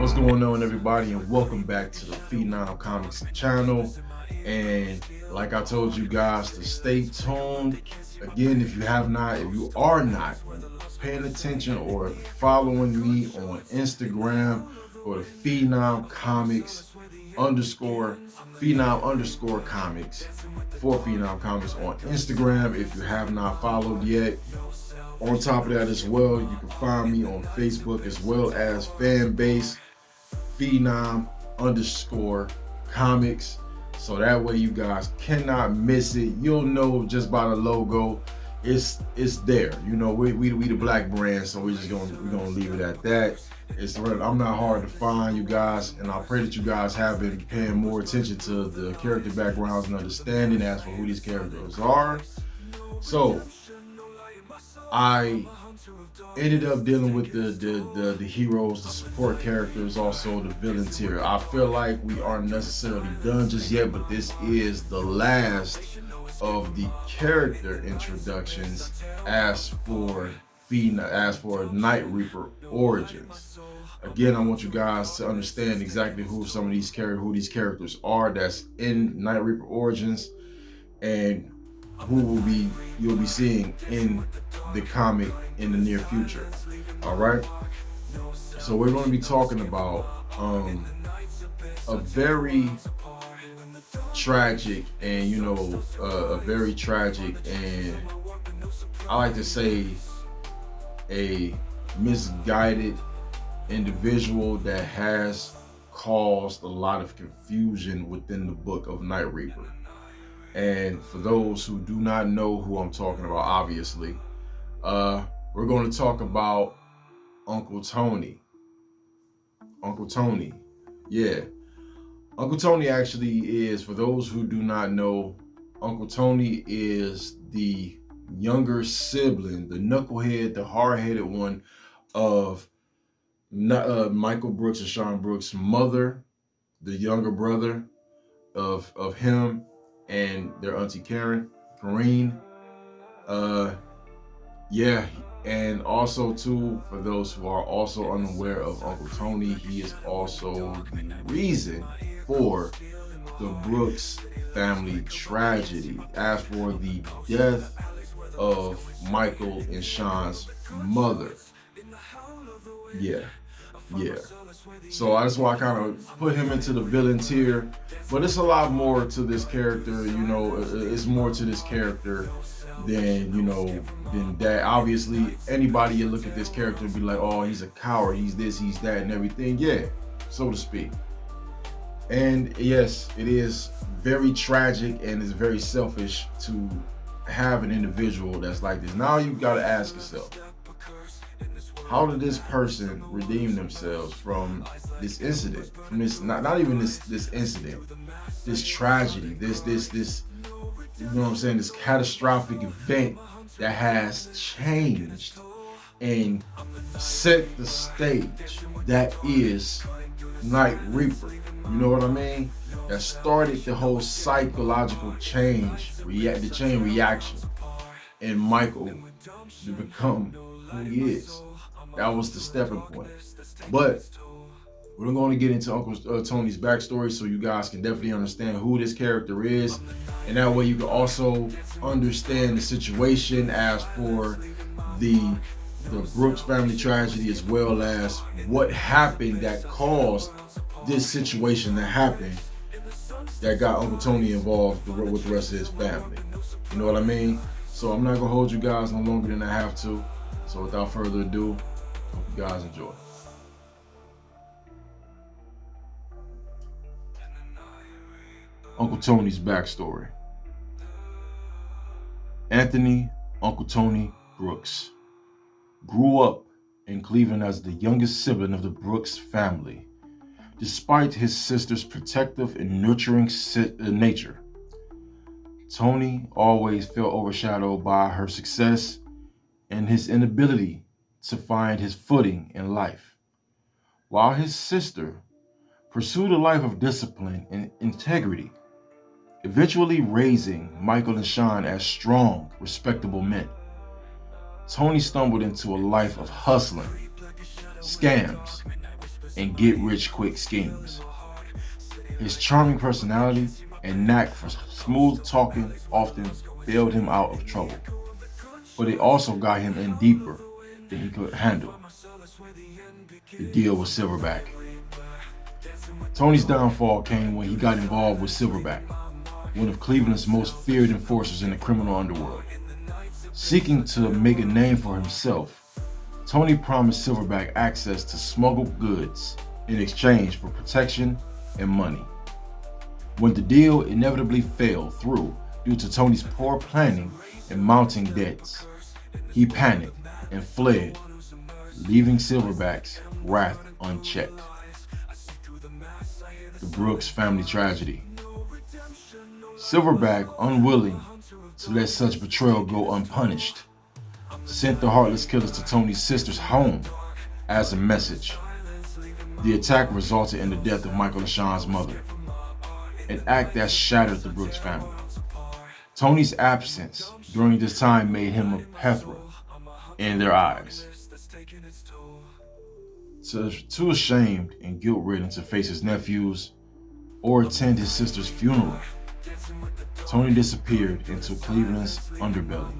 What's going on, everybody, and welcome back to the Phenom Comics channel. And like I told you guys to stay tuned. Again, if you are not paying attention or following me on Instagram or the Phenom Comics underscore Phenom underscore comics for Phenom Comics on Instagram, if you have not followed yet. On top of that as well, you can find me on Facebook as well as Fanbase Phenom underscore comics. So that way you guys cannot miss it. You'll know just by the logo. It's there. You know, we the black brand, so we're gonna leave it at that. I'm not hard to find, you guys, and I pray that you guys have been paying more attention to the character backgrounds and understanding as for who these characters are. So I ended up dealing with the heroes, the support characters, also the villain tier. I feel like we aren't necessarily done just yet, but this is the last of the character introductions as for Night Reaper origins. Again, I want you guys to understand exactly who these characters are that's in Night Reaper origins, and you'll be seeing in the comic in the near future. All right. So we're going to be talking about a very tragic and I like to say a misguided individual that has caused a lot of confusion within the book of Night Reaper. And for those who do not know who I'm talking about, obviously, we're going to talk about Uncle Tony. Uncle Tony. Yeah. Uncle Tony actually is, for those who do not know, Uncle Tony is the younger sibling, the knucklehead, the hard-headed one of Michael Brooks and Sean Brooks' mother, the younger brother of him and their auntie Karen Green. And also too, for those who are also unaware of Uncle Tony, he is also the reason for the Brooks family tragedy as for the death of Michael and Sean's mother. Yeah. So that's why I kind of put him into the villain tier. But it's a lot more to this character, it's more to this character than that. Obviously, anybody you look at this character and be like, oh, he's a coward, he's this, he's that, and everything. Yeah, so to speak. And yes, it is very tragic and it's very selfish to have an individual that's like this. Now you gotta ask yourself, how did this person redeem themselves from this incident? From this, not even this incident, this tragedy, this you know what I'm saying, this catastrophic event that has changed and set the stage that is Night Reaper. You know what I mean? That started the whole psychological change, the chain reaction in Michael to become who he is. That was the stepping point. But we're going to get into Uncle Tony's backstory so you guys can definitely understand who this character is. And that way you can also understand the situation as for the Brooks family tragedy, as well as what happened that caused this situation to happen that got Uncle Tony involved with the rest of his family. You know what I mean? So I'm not going to hold you guys no longer than I have to. So without further ado, hope you guys enjoy. Uncle Tony's backstory. Anthony Uncle Tony Brooks grew up in Cleveland as the youngest sibling of the Brooks family. Despite his sister's protective and nurturing nature, Tony always felt overshadowed by her success and his inability to find his footing in life. While his sister pursued a life of discipline and integrity, eventually raising Michael and Sean as strong, respectable men, Tony stumbled into a life of hustling, scams, and get-rich-quick schemes. His charming personality and knack for smooth talking often bailed him out of trouble, but it also got him in deeper than he could handle. The deal with Silverback. Tony's downfall came when he got involved with Silverback, one of Cleveland's most feared enforcers in the criminal underworld. Seeking to make a name for himself, Tony promised Silverback access to smuggled goods in exchange for protection and money. When the deal inevitably fell through due to Tony's poor planning and mounting debts, he panicked and fled, leaving Silverback's wrath unchecked. The Brooks family tragedy. Silverback, unwilling to let such betrayal go unpunished, sent the heartless killers to Tony's sister's home as a message. The attack resulted in the death of Michael and Sean's mother, an act that shattered the Brooks family. Tony's absence during this time made him a plethora in their eyes. So, too ashamed and guilt-ridden to face his nephews or attend his sister's funeral, Tony disappeared into Cleveland's underbelly,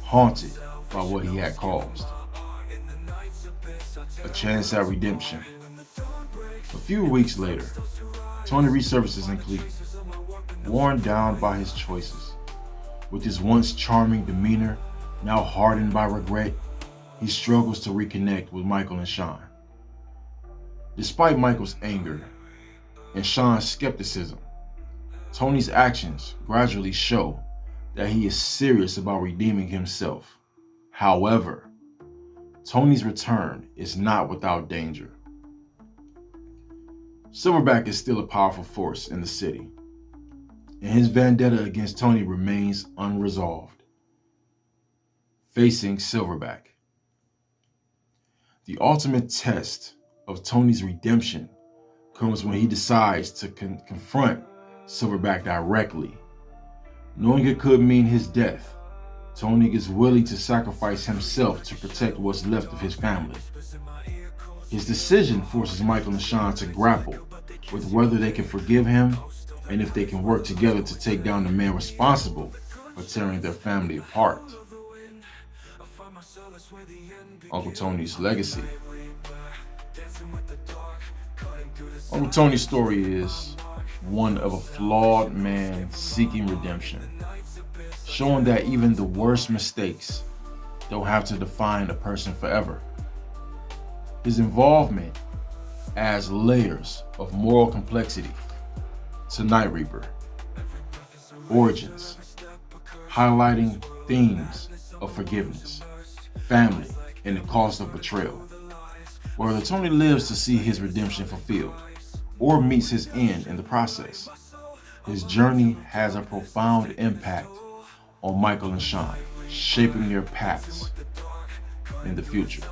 haunted by what he had caused. A chance at redemption. A few weeks later, Tony resurfaces in Cleveland, worn down by his choices. With his once charming demeanor now hardened by regret, he struggles to reconnect with Michael and Sean. Despite Michael's anger and Sean's skepticism, Tony's actions gradually show that he is serious about redeeming himself. However, Tony's return is not without danger. Silverback is still a powerful force in the city, and his vendetta against Tony remains unresolved. Facing Silverback. The ultimate test of Tony's redemption comes when he decides to confront Silverback directly. Knowing it could mean his death, Tony is willing to sacrifice himself to protect what's left of his family. His decision forces Michael and Sean to grapple with whether they can forgive him and if they can work together to take down the man responsible for tearing their family apart. Uncle Tony's legacy. Uncle Tony's story is one of a flawed man seeking redemption, showing that even the worst mistakes don't have to define a person forever. His involvement adds layers of moral complexity to Night Reaper Origins, highlighting themes of forgiveness, family, and the cost of betrayal. Whether Tony lives to see his redemption fulfilled or meets his end in the process, his journey has a profound impact on Michael and Sean, shaping their paths in the future.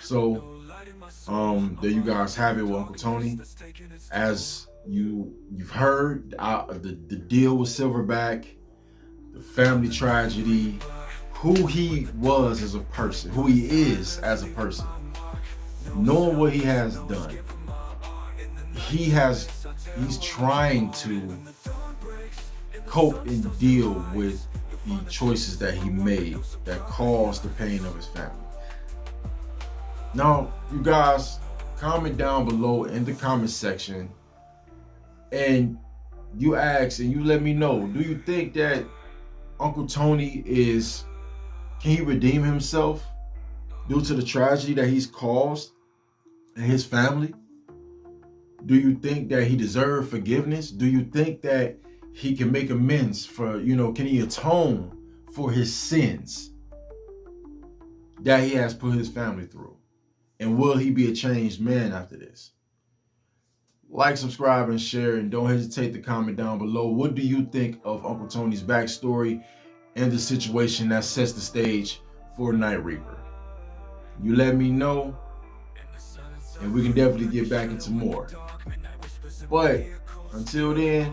So, there you guys have it with Uncle Tony. As you've heard, the deal with Silverback, the family tragedy, who he was as a person, who he is as a person, knowing what he has done. He's trying to cope and deal with the choices that he made that caused the pain of his family. Now, you guys, comment down below in the comment section and you ask and you let me know, do you think that Uncle Tony can he redeem himself due to the tragedy that he's caused and his family? Do you think that he deserves forgiveness? Do you think that he can make amends for, can he atone for his sins that he has put his family through? And will he be a changed man after this? Like, subscribe, and share, and don't hesitate to comment down below. What do you think of Uncle Tony's backstory and the situation that sets the stage for Night Reaper? You let me know, and we can definitely get back into more. But until then,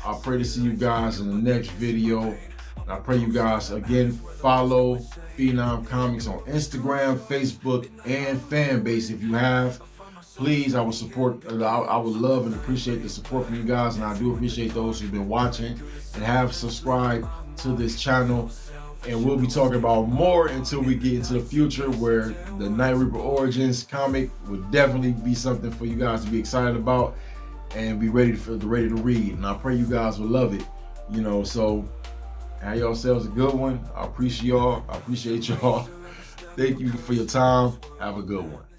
I pray to see you guys in the next video. And I pray you guys again follow Phenom Comics on Instagram, Facebook, and Fanbase. If you have, please, I would support. I would love and appreciate the support from you guys, and I do appreciate those who've been watching and have subscribed to this channel. And we'll be talking about more until we get into the future, where the Night Reaper Origins comic would definitely be something for you guys to be excited about and be ready to read. And I pray you guys will love it. You know, so have yourselves a good one. I appreciate y'all. Thank you for your time. Have a good one.